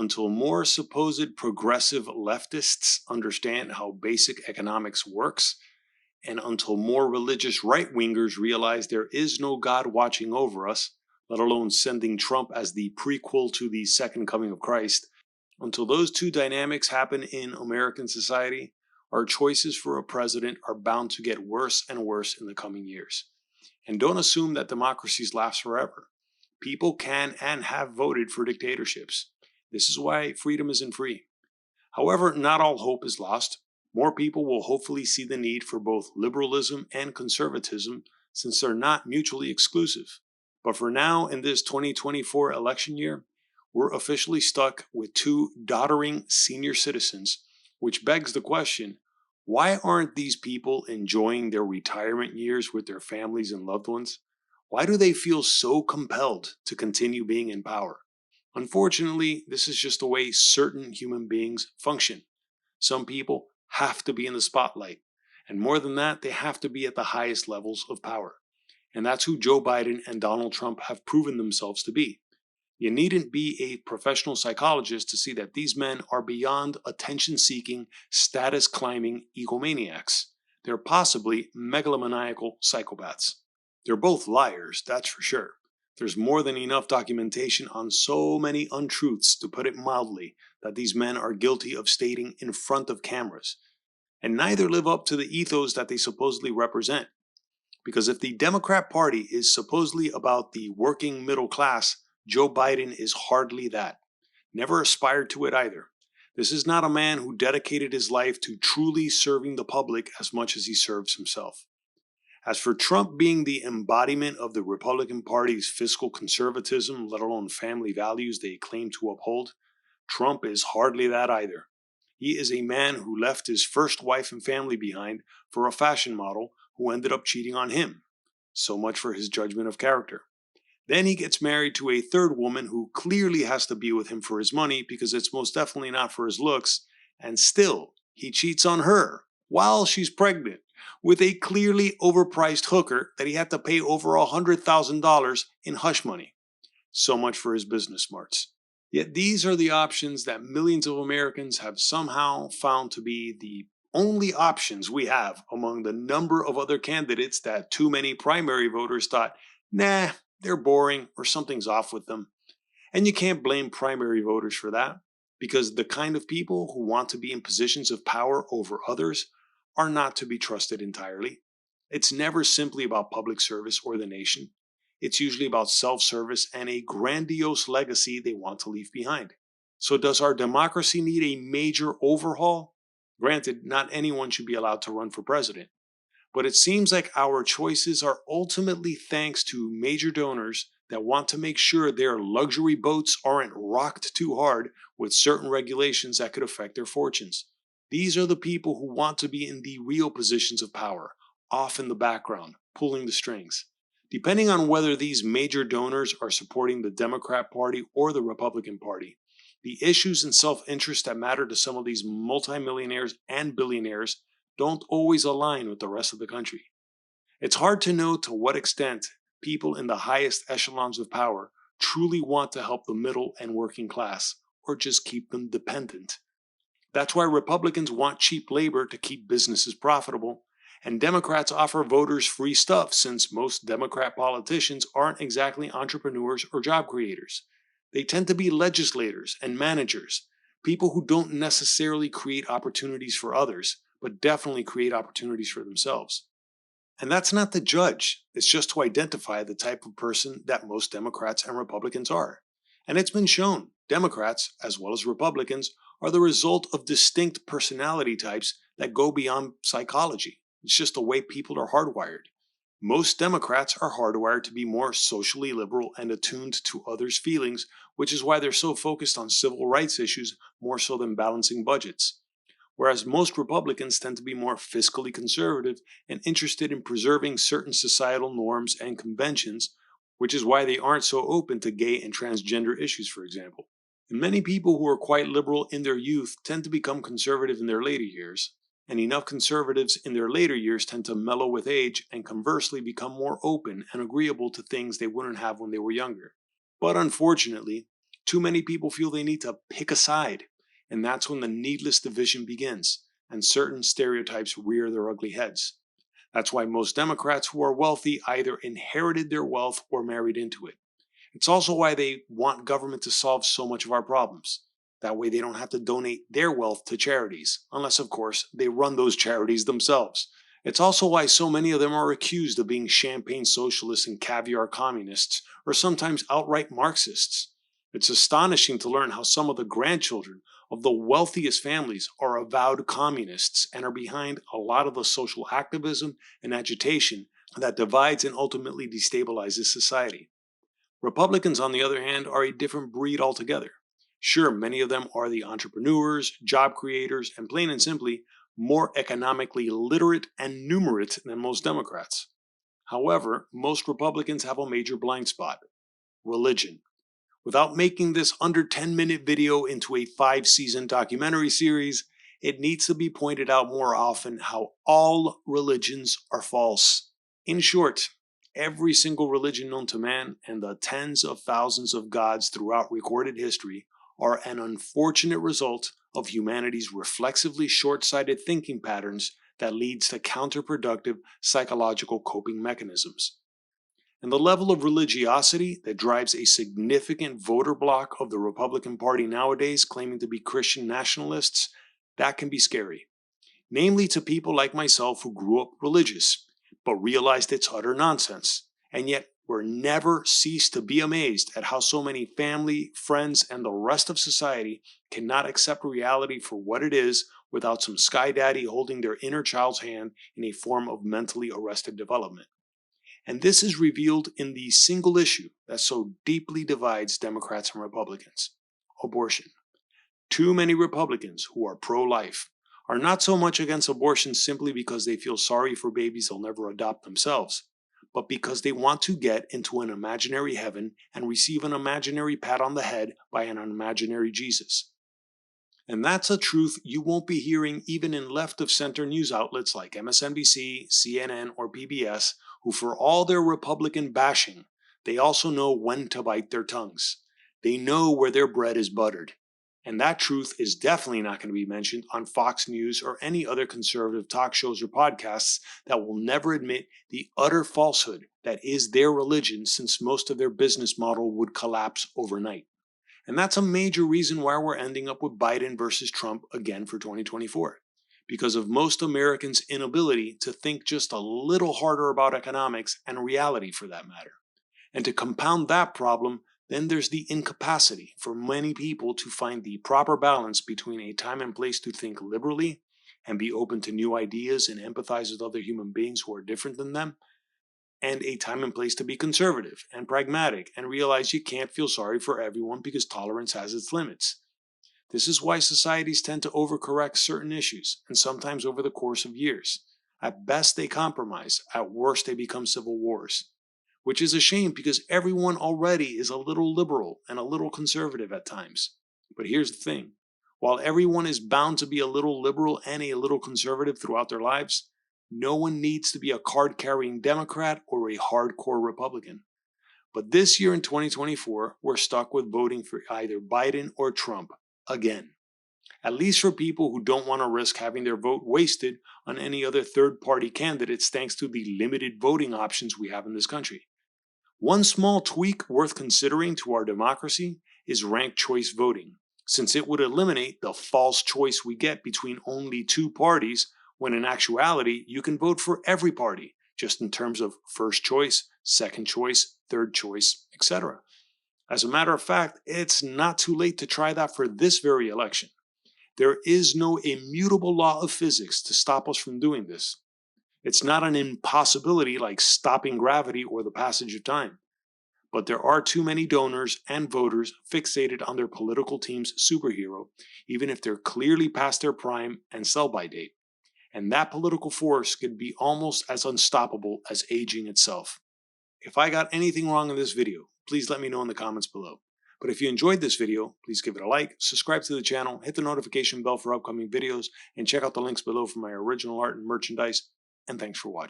Until more supposed progressive leftists understand how basic economics works, and until more religious right-wingers realize there is no God watching over us, let alone sending Trump as the prequel to the second coming of Christ, until those two dynamics happen in American society, our choices for a president are bound to get worse and worse in the coming years. And don't assume that democracies last forever. People can and have voted for dictatorships. This is why freedom isn't free. However, not all hope is lost. More people will hopefully see the need for both liberalism and conservatism since they're not mutually exclusive. But for now, in this 2024 election year, we're officially stuck with two doddering senior citizens, which begs the question, why aren't these people enjoying their retirement years with their families and loved ones? Why do they feel so compelled to continue being in power? Unfortunately, this is just the way certain human beings function. Some people have to be in the spotlight, and more than that, they have to be at the highest levels of power. And that's who Joe Biden and Donald Trump have proven themselves to be. You needn't be a professional psychologist to see that these men are beyond attention-seeking, status-climbing egomaniacs. They're possibly megalomaniacal psychopaths. They're both liars, that's for sure. There's more than enough documentation on so many untruths, to put it mildly, that these men are guilty of stating in front of cameras. And neither live up to the ethos that they supposedly represent. Because if the Democrat Party is supposedly about the working middle class, Joe Biden is hardly that. Never aspired to it either. This is not a man who dedicated his life to truly serving the public as much as he serves himself. As for Trump being the embodiment of the Republican Party's fiscal conservatism, let alone family values they claim to uphold, Trump is hardly that either. He is a man who left his first wife and family behind for a fashion model who ended up cheating on him. So much for his judgment of character. Then he gets married to a third woman who clearly has to be with him for his money because it's most definitely not for his looks, and still he cheats on her while she's pregnant with a clearly overpriced hooker that he had to pay over $100,000 in hush money. So much for his business smarts. Yet these are the options that millions of Americans have somehow found to be the only options we have among the number of other candidates that too many primary voters thought, nah, they're boring or something's off with them. And you can't blame primary voters for that, because the kind of people who want to be in positions of power over others are not to be trusted entirely. It's never simply about public service or the nation. It's usually about self-service and a grandiose legacy they want to leave behind. So does our democracy need a major overhaul? Granted, not anyone should be allowed to run for president. But it seems like our choices are ultimately thanks to major donors that want to make sure their luxury boats aren't rocked too hard with certain regulations that could affect their fortunes. These are the people who want to be in the real positions of power, off in the background, pulling the strings. Depending on whether these major donors are supporting the Democrat Party or the Republican Party, the issues and self-interest that matter to some of these multimillionaires and billionaires don't always align with the rest of the country. It's hard to know to what extent people in the highest echelons of power truly want to help the middle and working class, or just keep them dependent. That's why Republicans want cheap labor to keep businesses profitable, and Democrats offer voters free stuff since most Democrat politicians aren't exactly entrepreneurs or job creators. They tend to be legislators and managers, people who don't necessarily create opportunities for others, but definitely create opportunities for themselves. And that's not to judge, it's just to identify the type of person that most Democrats and Republicans are. And it's been shown, Democrats, as well as Republicans, are the result of distinct personality types that go beyond psychology. It's just the way people are hardwired. Most Democrats are hardwired to be more socially liberal and attuned to others' feelings, which is why they're so focused on civil rights issues more so than balancing budgets. Whereas most Republicans tend to be more fiscally conservative and interested in preserving certain societal norms and conventions, which is why they aren't so open to gay and transgender issues, for example. And many people who are quite liberal in their youth tend to become conservative in their later years, and enough conservatives in their later years tend to mellow with age and conversely become more open and agreeable to things they wouldn't have when they were younger. But unfortunately, Too many people feel they need to pick a side, and that's when the needless division begins, and certain stereotypes rear their ugly heads. That's why most Democrats who are wealthy either inherited their wealth or married into it. It's also why they want government to solve so much of our problems. That way they don't have to donate their wealth to charities, unless, of course, they run those charities themselves. It's also why so many of them are accused of being champagne socialists and caviar communists, or sometimes outright Marxists. It's astonishing to learn how some of the grandchildren of the wealthiest families are avowed communists and are behind a lot of the social activism and agitation that divides and ultimately destabilizes society. Republicans, on the other hand, are a different breed altogether. Sure, many of them are the entrepreneurs, job creators, and plain and simply more economically literate and numerate than most Democrats. However, most Republicans have a major blind spot: religion. Without making this under 10-minute video into a 5-season documentary series, it needs to be pointed out more often how all religions are false. In short, every single religion known to man and the tens of thousands of gods throughout recorded history are an unfortunate result of humanity's reflexively short-sighted thinking patterns that leads to counterproductive psychological coping mechanisms. And the level of religiosity that drives a significant voter bloc of the Republican Party nowadays claiming to be Christian nationalists, that can be scary. Namely to people like myself who grew up religious, but realized it's utter nonsense, and yet we're never cease to be amazed at how so many family, friends, and the rest of society cannot accept reality for what it is without some sky daddy holding their inner child's hand in a form of mentally arrested development. And this is revealed in the single issue that so deeply divides Democrats and Republicans: abortion. Too many Republicans who are pro-life are not so much against abortion simply because they feel sorry for babies they'll never adopt themselves, but because they want to get into an imaginary heaven and receive an imaginary pat on the head by an imaginary Jesus. And that's a truth you won't be hearing even in left-of-center news outlets like MSNBC, CNN, or PBS, who, for all their Republican bashing, they also know when to bite their tongues. They know where their bread is buttered. And that truth is definitely not going to be mentioned on Fox News or any other conservative talk shows or podcasts that will never admit the utter falsehood that is their religion, since most of their business model would collapse overnight. And that's a major reason why we're ending up with Biden versus Trump again for 2024. Because of most Americans' inability to think just a little harder about economics and reality for that matter. And to compound that problem, then there's the incapacity for many people to find the proper balance between a time and place to think liberally and be open to new ideas and empathize with other human beings who are different than them, and a time and place to be conservative and pragmatic and realize you can't feel sorry for everyone because tolerance has its limits. This is why societies tend to overcorrect certain issues, and sometimes over the course of years. At best they compromise, at worst they become civil wars. Which is a shame because everyone already is a little liberal and a little conservative at times. But here's the thing: while everyone is bound to be a little liberal and a little conservative throughout their lives, no one needs to be a card-carrying Democrat or a hardcore Republican. But this year in 2024, we're stuck with voting for either Biden or Trump again. At least for people who don't want to risk having their vote wasted on any other third-party candidates thanks to the limited voting options we have in this country. One small tweak worth considering to our democracy is ranked choice voting, since it would eliminate the false choice we get between only two parties, when in actuality you can vote for every party, just in terms of first choice, second choice, third choice, etc. As a matter of fact, it's not too late to try that for this very election. There is no immutable law of physics to stop us from doing this. It's not an impossibility like stopping gravity or the passage of time. But there are too many donors and voters fixated on their political team's superhero, even if they're clearly past their prime and sell-by date. And that political force could be almost as unstoppable as aging itself. If I got anything wrong in this video, please let me know in the comments below. But if you enjoyed this video, please give it a like, subscribe to the channel, hit the notification bell for upcoming videos, and check out the links below for my original art and merchandise. And thanks for watching.